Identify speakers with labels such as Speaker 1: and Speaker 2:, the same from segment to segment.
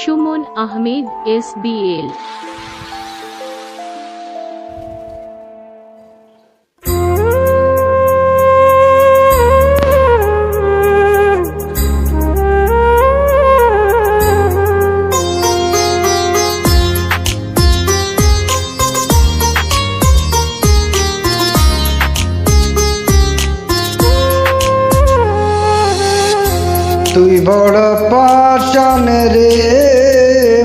Speaker 1: Suman Ahmed SBL।
Speaker 2: তুই বড় পাষাণ রে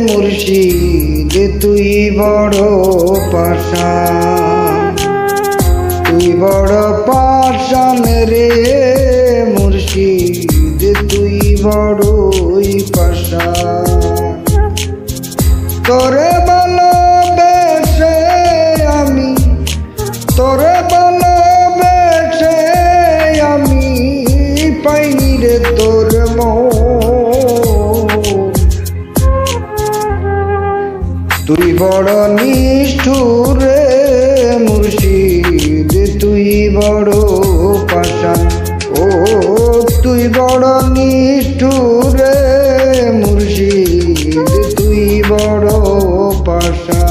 Speaker 2: মুর্শিদ, তুই বড় পাষাণ। তুই বড় পাষাণ রে মুর্শিদ, তুই বড়ই পাষাণ। তোরে ভালোবেসে আমি, তোরে ভালোবেসে আমি পাইনি রে তোর তুই বড় নিষ্ঠুর রে মুর্শিদ, তুই বড় পাষাণ। ও তুই বড় নিষ্ঠুর রে মুর্শিদ, তুই বড় পাষাণ।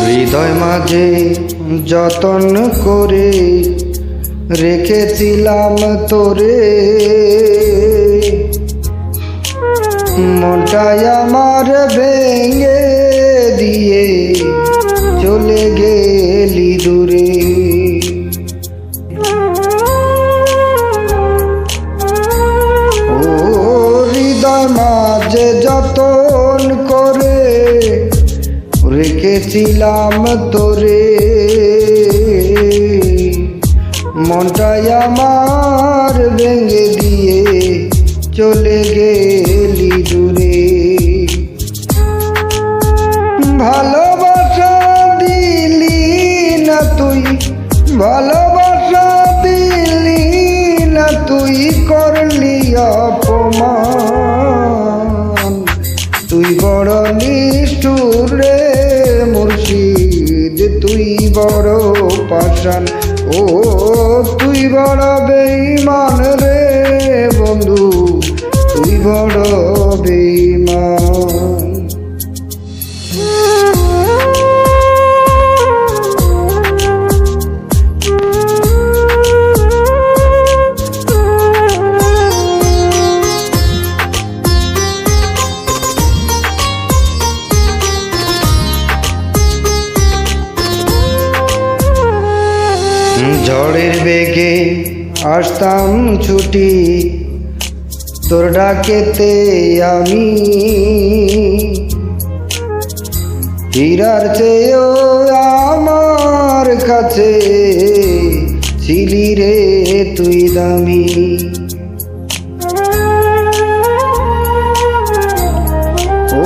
Speaker 2: হৃদয় মাঝে যতন করে রেখেছিলাম তোরে, মনটাই আমার ভেঙে দিয়ে চলে গেলি দূরে। ও হৃদয় মাঝে যতন করে রেখেছিলাম তোরে, মনটাই আমার ভেঙে দিয়ে চলে গেলি দূরে। ভালোবাসা দিলি না তুই, ভালোবাসা দিলি না তুই, করলি অপমান। তুই বড় নিষ্ঠুর রে মুর্শিদ, তুই বড় পাষাণ। ও তুই বড় বেঈমান রে বন্ধু, তুই বড় বেঈমান। ঝড়ের বেগে আসতাম ছুটি তোর ডাকেতে আমি, হীরার চেয়েও আমার কাছে ছিলি রে তুই দামি। ও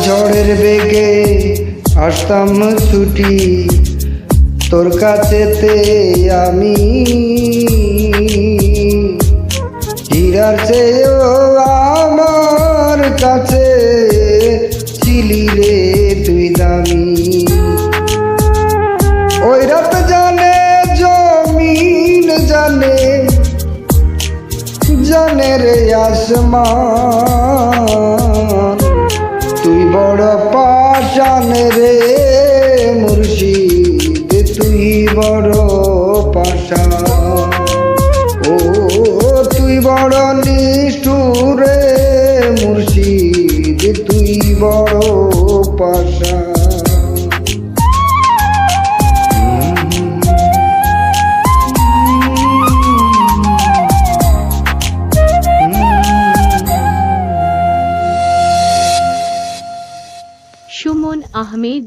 Speaker 2: ঝড়ের বেগে আসতাম ছুটি তোর কাছেতে আমি, হীরার চেয়েও আমার কাছে ছিলি রে তুই দামি। ওই রাত জানে জমিন জানে, জানে রে আসমান। তুই বড় পাষাণ রে মুর্শিদ, তুই বড় পাষাণ। ও তুই বড় নিষ্ঠুর রে মুর্শিদ, তুই বড় পাষাণ।
Speaker 1: সুমন আহমেদ